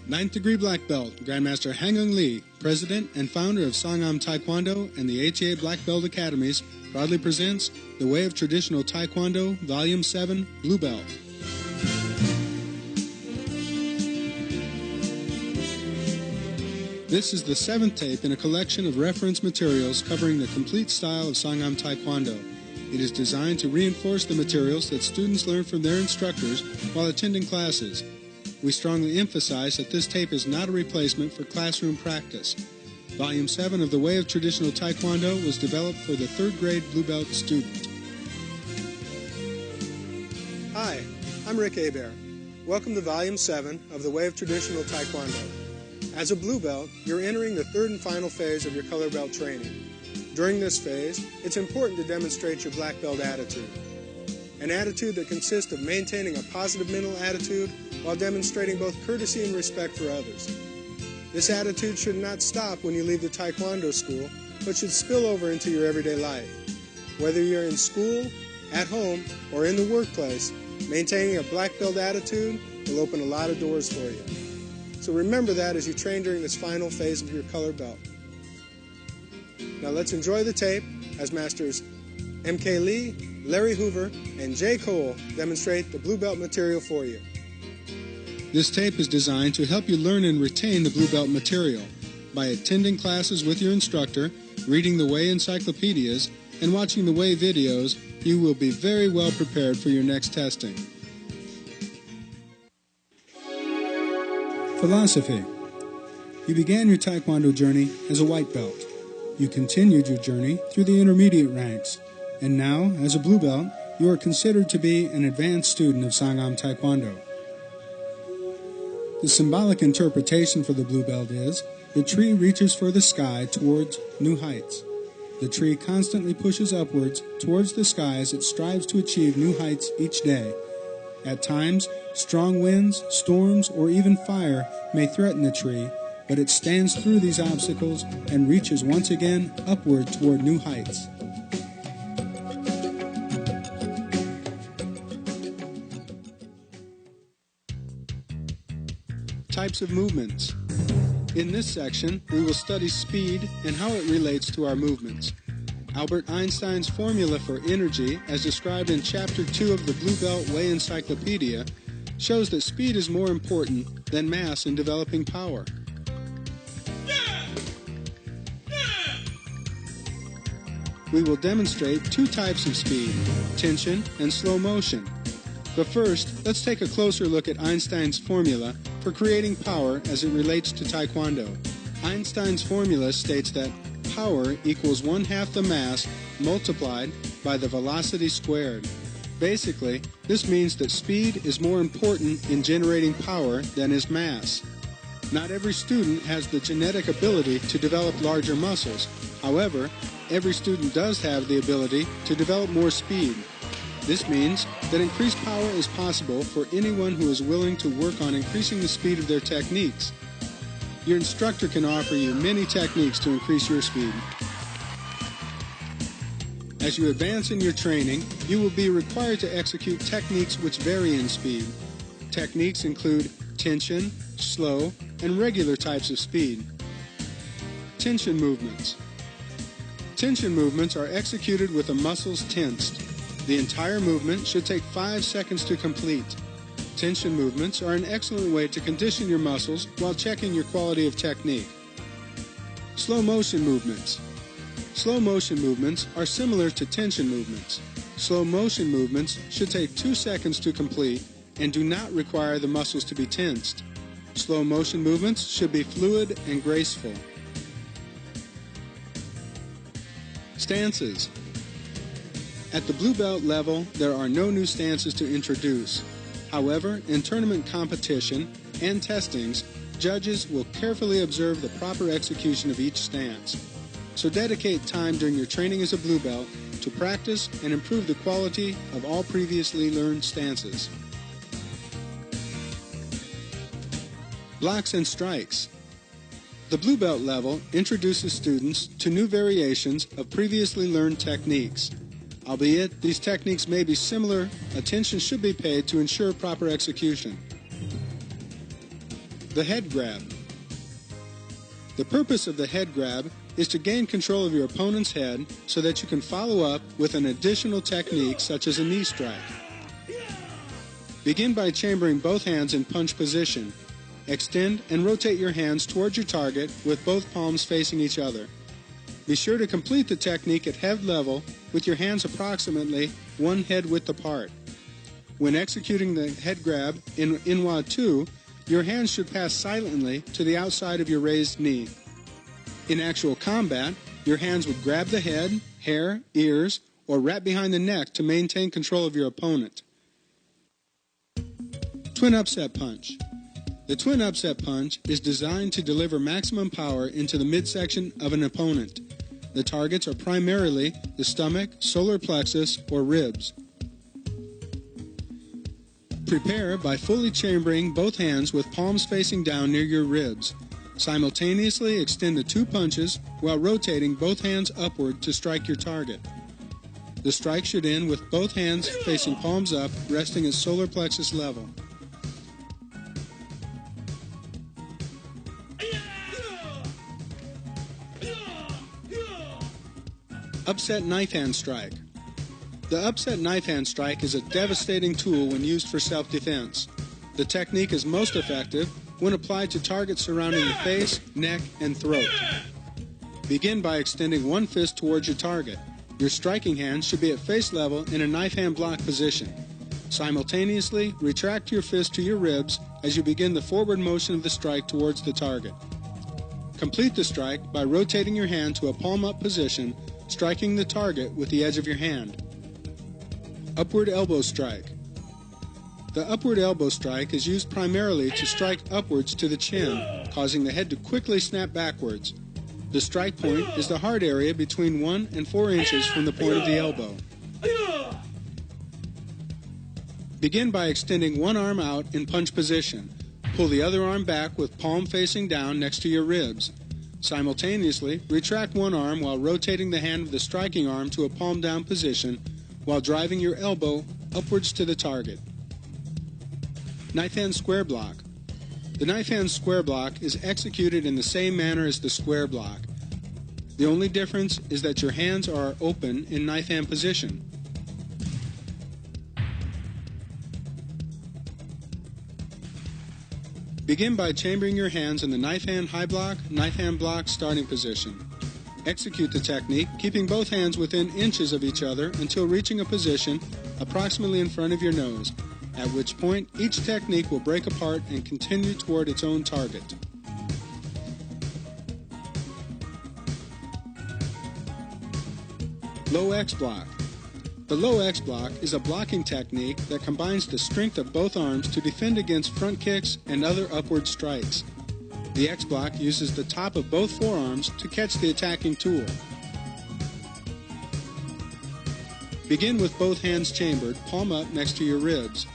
Ninth degree black belt, Grandmaster Hangung Lee, president and founder of Sangam Taekwondo and the HA Black Belt Academies, proudly presents The Way of Traditional Taekwondo, Volume 7, Blue Belt. This is the 7th tape in a collection of reference materials covering the complete style of Sangam Taekwondo. It is designed to reinforce the materials that students learn from their instructors while attending classes. We strongly emphasize that this tape is not a replacement for classroom practice. Volume 7 of The Way of Traditional Taekwondo was developed for the 3rd grade Blue Belt student. Hi, I'm Rick Hebert. Welcome to Volume 7 of The Way of Traditional Taekwondo. As a Blue Belt, you're entering the 3rd and final phase of your color belt training. During this phase, it's important to demonstrate your black belt attitude. An attitude that consists of maintaining a positive mental attitude while demonstrating both courtesy and respect for others. This attitude should not stop when you leave the Taekwondo school, but should spill over into your everyday life. Whether you're in school, at home, or in the workplace, maintaining a black belt attitude will open a lot of doors for you. So remember that as you train during this final phase of your color belt. Now let's enjoy the tape as Masters M.K. Lee, Larry Hoover, and Jay Cole demonstrate the Blue Belt material for you. This tape is designed to help you learn and retain the Blue Belt material. By attending classes with your instructor, reading the Way encyclopedias, and watching the Way videos, you will be very well prepared for your next testing. Philosophy. You began your Taekwondo journey as a white belt. You continued your journey through the intermediate ranks, and now, as a Blue Belt, you are considered to be an advanced student of Sangam Taekwondo. The symbolic interpretation for the Blue Belt is, the tree reaches for the sky towards new heights. The tree constantly pushes upwards towards the sky as it strives to achieve new heights each day. At times, strong winds, storms, or even fire may threaten the tree, but it stands through these obstacles and reaches once again upward toward new heights. Types of movements. In this section, we will study speed and how it relates to our movements. Albert Einstein's formula for energy, as described in Chapter 2 of the Blue Belt Way Encyclopedia, shows that speed is more important than mass in developing power. We will demonstrate 2 types of speed, tension and slow motion. But first, let's take a closer look at Einstein's formula for creating power as it relates to Taekwondo. Einstein's formula states that power equals 1/2 the mass multiplied by the velocity squared. Basically, this means that speed is more important in generating power than is mass. Not every student has the genetic ability to develop larger muscles. However, every student does have the ability to develop more speed. This means that increased power is possible for anyone who is willing to work on increasing the speed of their techniques. Your instructor can offer you many techniques to increase your speed. As you advance in your training, you will be required to execute techniques which vary in speed. Techniques include tension, slow, and regular types of speed. Tension movements. Tension movements are executed with the muscles tensed. The entire movement should take 5 seconds to complete. Tension movements are an excellent way to condition your muscles while checking your quality of technique. Slow motion movements. Slow motion movements are similar to tension movements. Slow motion movements should take 2 seconds to complete and do not require the muscles to be tensed. Slow motion movements should be fluid and graceful. Stances. At the Blue Belt level, there are no new stances to introduce. However, in tournament competition and testings, judges will carefully observe the proper execution of each stance. So dedicate time during your training as a Blue Belt to practice and improve the quality of all previously learned stances. Blocks and strikes. The Blue Belt level introduces students to new variations of previously learned techniques. Albeit these techniques may be similar, attention should be paid to ensure proper execution. The head grab. The purpose of the head grab is to gain control of your opponent's head so that you can follow up with an additional technique such as a knee strike. Begin by chambering both hands in punch position. Extend and rotate your hands towards your target with both palms facing each other. Be sure to complete the technique at head level with your hands approximately one head width apart. When executing the head grab in Inwa 2, your hands should pass silently to the outside of your raised knee. In actual combat, your hands would grab the head, hair, ears, or wrap behind the neck to maintain control of your opponent. Twin upset punch. The twin upset punch is designed to deliver maximum power into the midsection of an opponent. The targets are primarily the stomach, solar plexus, or ribs. Prepare by fully chambering both hands with palms facing down near your ribs. Simultaneously extend the two punches while rotating both hands upward to strike your target. The strike should end with both hands facing palms up, resting at solar plexus level. Upset knife hand strike. The upset knife hand strike is a devastating tool when used for self-defense. The technique is most effective when applied to targets surrounding the face, neck, and throat. Begin by extending one fist towards your target. Your striking hand should be at face level in a knife hand block position. Simultaneously, retract your fist to your ribs as you begin the forward motion of the strike towards the target. Complete the strike by rotating your hand to a palm-up position, striking the target with the edge of your hand. Upward elbow strike. The upward elbow strike is used primarily to strike upwards to the chin, causing the head to quickly snap backwards. The strike point is the hard area between 1 and 4 inches from the point of the elbow. Begin by extending one arm out in punch position. Pull the other arm back with palm facing down next to your ribs. Simultaneously, retract one arm while rotating the hand of the striking arm to a palm down position while driving your elbow upwards to the target. Knife hand square block. The knife hand square block is executed in the same manner as the square block. The only difference is that your hands are open in knife hand position. Begin by chambering your hands in the knife hand high block, knife hand block starting position. Execute the technique, keeping both hands within inches of each other until reaching a position approximately in front of your nose, at which point each technique will break apart and continue toward its own target. Low X block. The low X block is a blocking technique that combines the strength of both arms to defend against front kicks and other upward strikes. The X block uses the top of both forearms to catch the attacking tool. Begin with both hands chambered, palm up next to your ribs.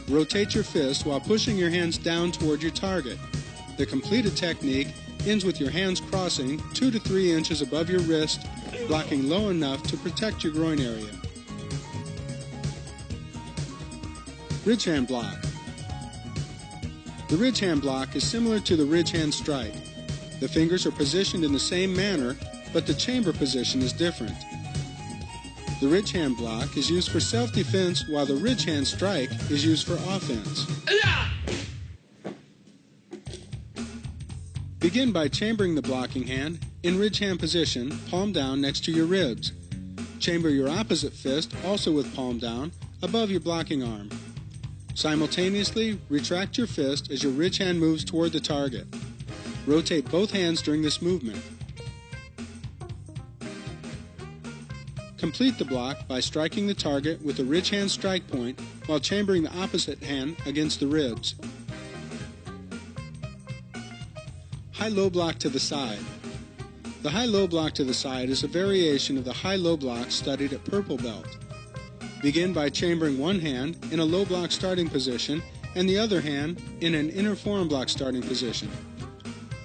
Rotate your fist while pushing your hands down toward your target. The completed technique ends with your hands crossing 2 to 3 inches above your wrist, blocking low enough to protect your groin area. Ridge hand block. The ridge hand block is similar to the ridge hand strike. The fingers are positioned in the same manner, but the chamber position is different. The ridge hand block is used for self-defense, while the ridge hand strike is used for offense. Begin by chambering the blocking hand in ridge hand position, palm down next to your ribs. Chamber your opposite fist, also with palm down, above your blocking arm. Simultaneously, retract your fist as your ridge hand moves toward the target. Rotate both hands during this movement. Complete the block by striking the target with the ridge hand strike point while chambering the opposite hand against the ribs. High-low block to the side. The high-low block to the side is a variation of the high-low block studied at Purple Belt. Begin by chambering one hand in a low block starting position and the other hand in an inner forearm block starting position.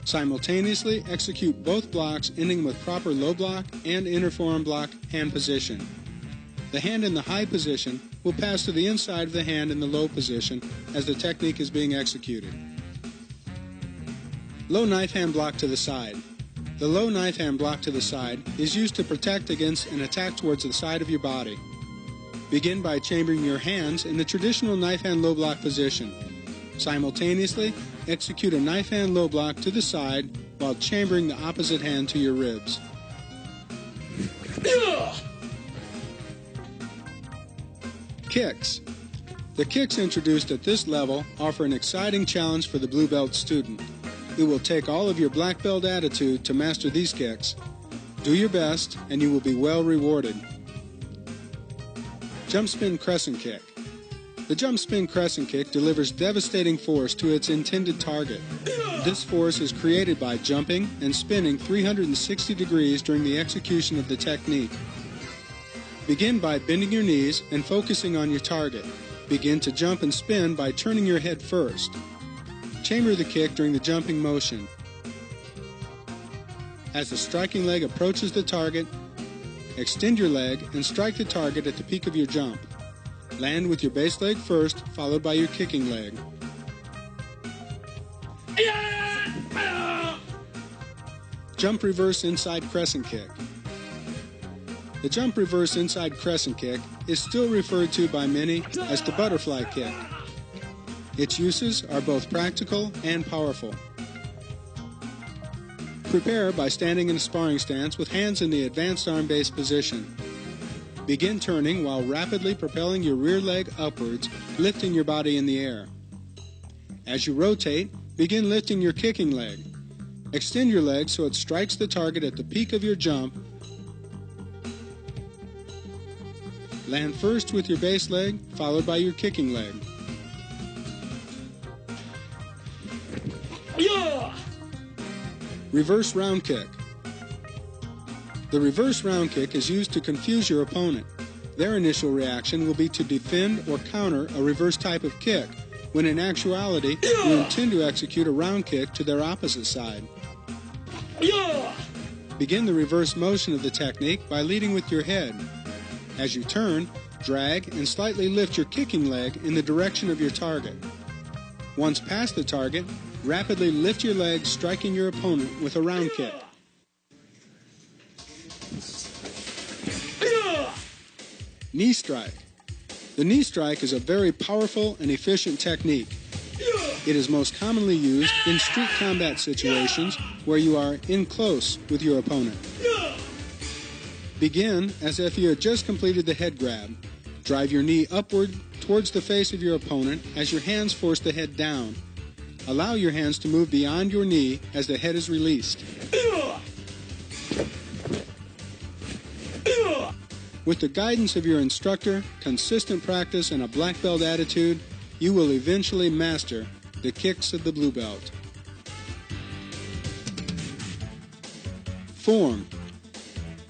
Simultaneously execute both blocks ending with proper low block and inner forearm block hand position. The hand in the high position will pass to the inside of the hand in the low position as the technique is being executed. Low knife hand block to the side. The low knife hand block to the side is used to protect against an attack towards the side of your body. Begin by chambering your hands in the traditional knife hand low block position. Simultaneously, execute a knife hand low block to the side while chambering the opposite hand to your ribs. Kicks. The kicks introduced at this level offer an exciting challenge for the blue belt student. It will take all of your black belt attitude to master these kicks. Do your best and you will be well rewarded. Jump spin crescent kick. The jump spin crescent kick delivers devastating force to its intended target. This force is created by jumping and spinning 360 degrees during the execution of the technique. Begin by bending your knees and focusing on your target. Begin to jump and spin by turning your head first. Chamber the kick during the jumping motion. As the striking leg approaches the target, extend your leg and strike the target at the peak of your jump. Land with your base leg first, followed by your kicking leg. Jump reverse inside crescent kick. The jump reverse inside crescent kick is still referred to by many as the butterfly kick. Its uses are both practical and powerful. Prepare by standing in a sparring stance with hands in the advanced arm base position. Begin turning while rapidly propelling your rear leg upwards, lifting your body in the air. As you rotate, begin lifting your kicking leg. Extend your leg so it strikes the target at the peak of your jump. Land first with your base leg, followed by your kicking leg. Reverse round kick. The reverse round kick is used to confuse your opponent. Their initial reaction will be to defend or counter a reverse type of kick, when in actuality you intend to execute a round kick to their opposite side. Begin the reverse motion of the technique by leading with your head. As you turn, drag and slightly lift your kicking leg in the direction of your target. Once past the target, rapidly lift your leg, striking your opponent with a round kick. Knee strike. The knee strike is a very powerful and efficient technique. It is most commonly used in street combat situations where you are in close with your opponent. Begin as if you had just completed the head grab. Drive your knee upward towards the face of your opponent as your hands force the head down. Allow your hands to move beyond your knee as the head is released. With the guidance of your instructor, consistent practice, and a black belt attitude, you will eventually master the kicks of the blue belt. Form.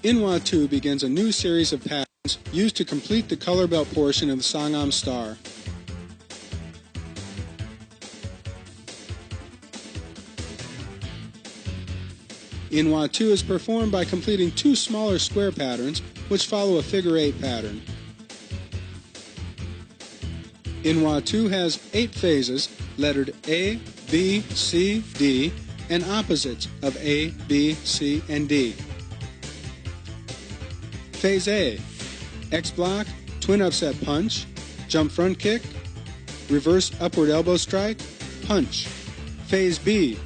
Inwa 2 begins a new series of patterns used to complete the color belt portion of the Sangam Star. Inwa 2 is performed by completing two smaller square patterns which follow a figure 8 pattern. Inwa 2 has 8 phases lettered A, B, C, D, and opposites of A, B, C, and D. Phase A, X block, twin upset punch, jump front kick, reverse upward elbow strike, punch. Phase B,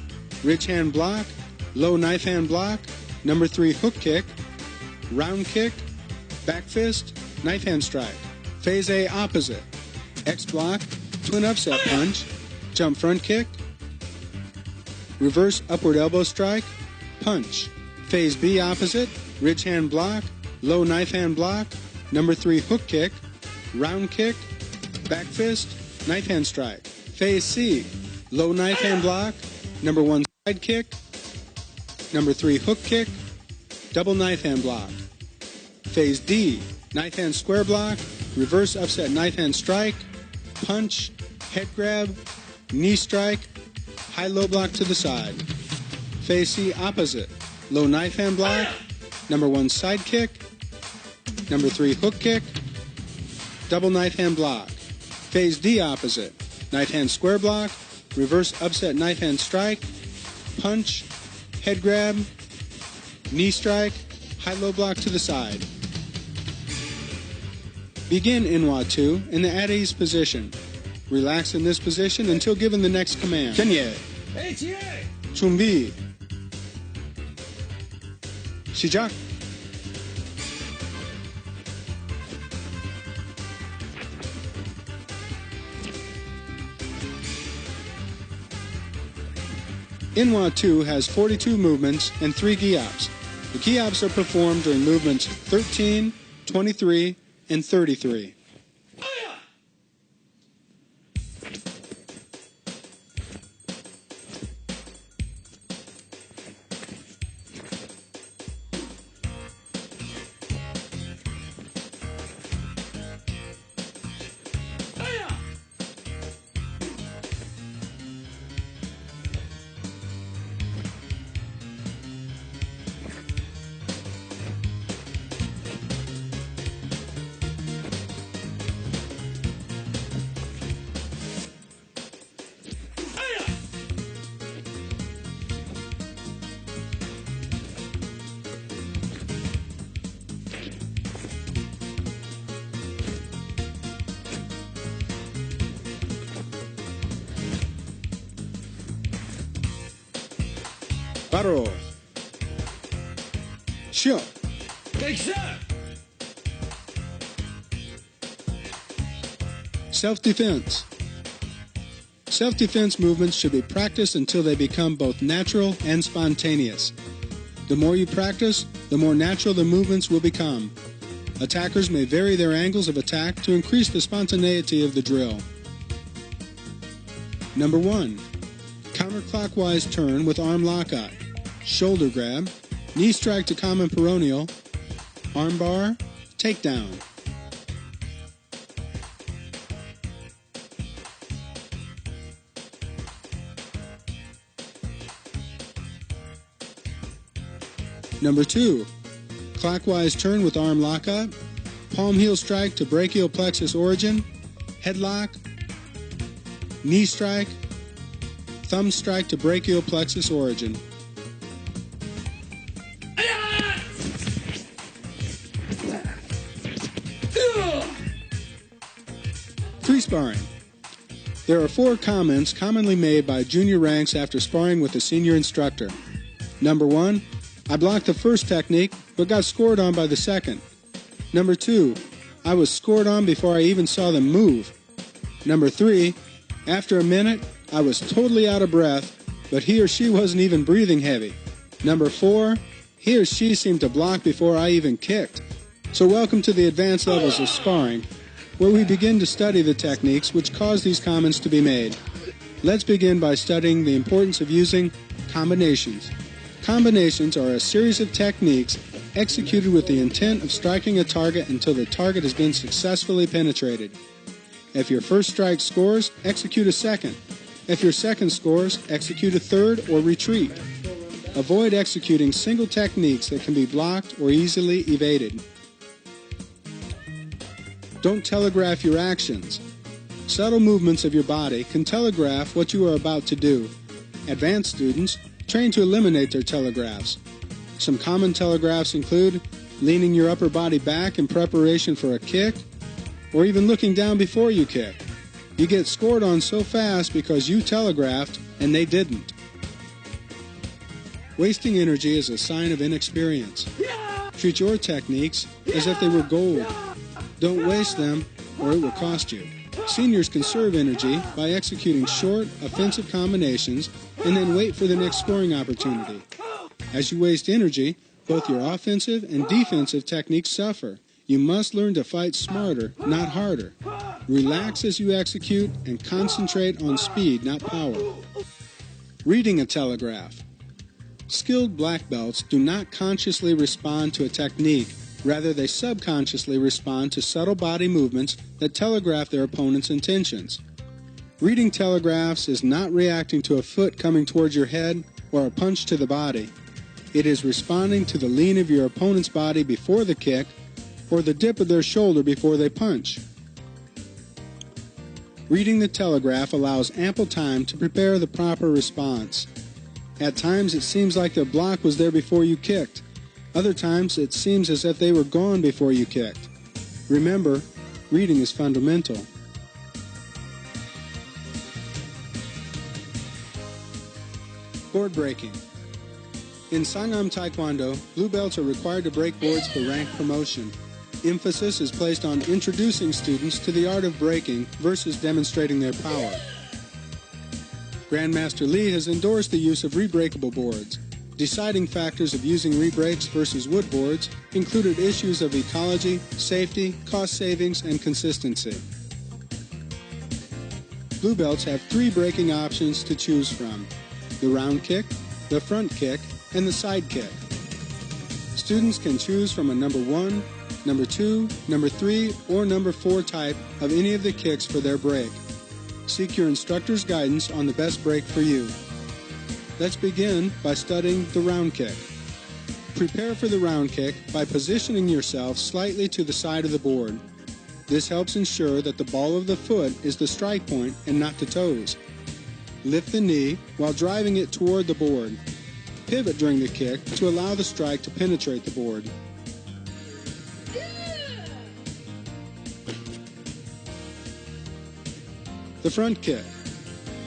ridge hand block, low knife hand block, number 3 hook kick, round kick, back fist, knife hand strike. Phase A opposite, X block, twin upset punch, jump front kick, reverse upward elbow strike, punch. Phase B opposite, ridge hand block, low knife hand block, number 3 hook kick, round kick, back fist, knife hand strike. Phase C, low knife hand block, number 1 side kick, number 3 hook kick, double knife hand block. Phase D, knife hand square block, reverse upset knife hand strike, punch, head grab, knee strike, high-low block to the side. Phase C opposite, low knife hand block, number 1 side kick, number 3 hook kick, double knife hand block. Phase D opposite, knife hand square block, reverse upset knife hand strike, punch, head grab, knee strike, high-low block to the side. Begin Inwa 2 in the at ease position. Relax in this position until given the next command. Kenye. Chumbi. Shijak. Inwa 2 has 42 movements and 3 giops. The giops are performed during movements 13, 23, and 33. Baro. Shio. Self-defense. Self-defense movements should be practiced until they become both natural and spontaneous. The more you practice, the more natural the movements will become. Attackers may vary their angles of attack to increase the spontaneity of the drill. Number 1. Counterclockwise turn with arm lockout, shoulder grab, knee strike to common peroneal, arm bar, takedown. Number 2. Clockwise turn with arm lockout, palm heel strike to brachial plexus origin, headlock, knee strike, thumb strike to brachial plexus origin. Free sparring. There are 4 comments commonly made by junior ranks after sparring with a senior instructor. Number 1, I blocked the first technique but got scored on by the second. Number 2, I was scored on before I even saw them move. Number 3, after a minute, I was totally out of breath, but he or she wasn't even breathing heavy. Number 4, he or she seemed to block before I even kicked. So welcome to the advanced levels of sparring, where we begin to study the techniques which cause these comments to be made. Let's begin by studying the importance of using combinations. Combinations are a series of techniques executed with the intent of striking a target until the target has been successfully penetrated. If your first strike scores, execute a second. If your second scores, execute a third or retreat. Avoid executing single techniques that can be blocked or easily evaded. Don't telegraph your actions. Subtle movements of your body can telegraph what you are about to do. Advanced students train to eliminate their telegraphs. Some common telegraphs include leaning your upper body back in preparation for a kick, or even looking down before you kick. You get scored on so fast because you telegraphed and they didn't. Wasting energy is a sign of inexperience. Treat your techniques as if they were gold. Don't waste them or it will cost you. Seniors conserve energy by executing short, offensive combinations and then wait for the next scoring opportunity. As you waste energy, both your offensive and defensive techniques suffer. You must learn to fight smarter, not harder. Relax as you execute and concentrate on speed, not power. Reading a telegraph. Skilled black belts do not consciously respond to a technique. Rather, they subconsciously respond to subtle body movements that telegraph their opponent's intentions. Reading telegraphs is not reacting to a foot coming towards your head or a punch to the body. It is responding to the lean of your opponent's body before the kick or the dip of their shoulder before they punch. Reading the telegraph allows ample time to prepare the proper response. At times it seems like the block was there before you kicked. Other times it seems as if they were gone before you kicked. Remember, reading is fundamental. Board breaking. In Sangam Taekwondo, blue belts are required to break boards for rank promotion. Emphasis is placed on introducing students to the art of breaking versus demonstrating their power. Grandmaster Lee has endorsed the use of rebreakable boards. Deciding factors of using rebreaks versus wood boards included issues of ecology, safety, cost savings, and consistency. Blue belts have 3 breaking options to choose from: the round kick, the front kick, and the side kick. Students can choose from a number 1, number 2, number 3, or number 4 type of any of the kicks for their break. Seek your instructor's guidance on the best break for you. Let's begin by studying the round kick. Prepare for the round kick by positioning yourself slightly to the side of the board. This helps ensure that the ball of the foot is the strike point and not the toes. Lift the knee while driving it toward the board. Pivot during the kick to allow the strike to penetrate the board. The front kick.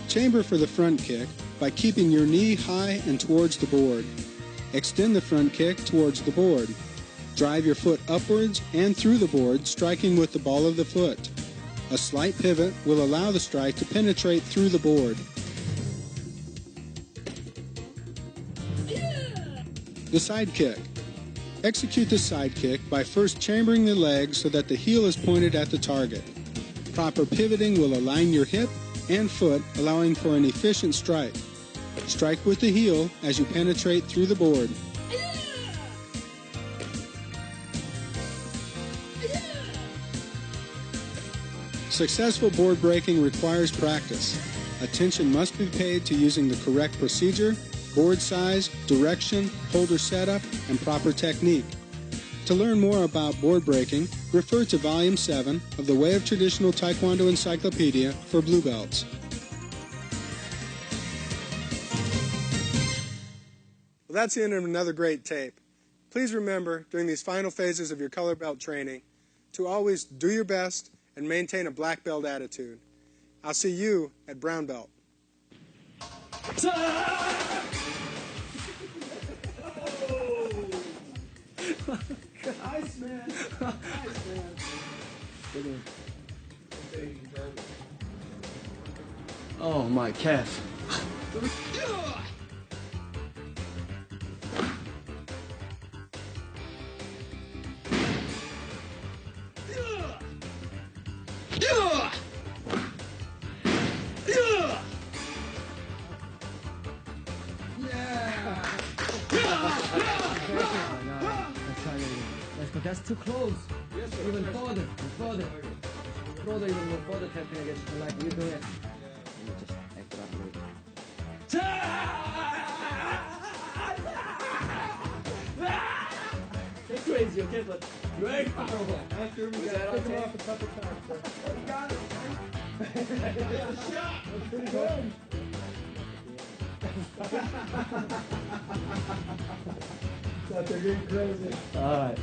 Chamber for the front kick by keeping your knee high and towards the board. Extend the front kick towards the board. Drive your foot upwards and through the board, striking with the ball of the foot. A slight pivot will allow the strike to penetrate through the board. The side kick. Execute the side kick by first chambering the leg so that the heel is pointed at the target. Proper pivoting will align your hip and foot, allowing for an efficient strike. Strike with the heel as you penetrate through the board. Successful board breaking requires practice. Attention must be paid to using the correct procedure, board size, direction, holder setup, and proper technique. To learn more about board breaking, refer to Volume 7 of the Way of Traditional Taekwondo Encyclopedia for Blue Belts. Well, that's the end of another great tape. Please remember, during these final phases of your color belt training, to always do your best and maintain a black belt attitude. I'll see you at brown belt. Nice, man. Nice, man. Oh, my calf. That's too close. Yes, sir. Even further, further. Further, even more further tapping against the leg. You do it. You just act up. It's crazy, okay, but very powerful. After we got to pick him off a couple times. So. You got it. Shot. That's pretty good. They're getting crazy. All right.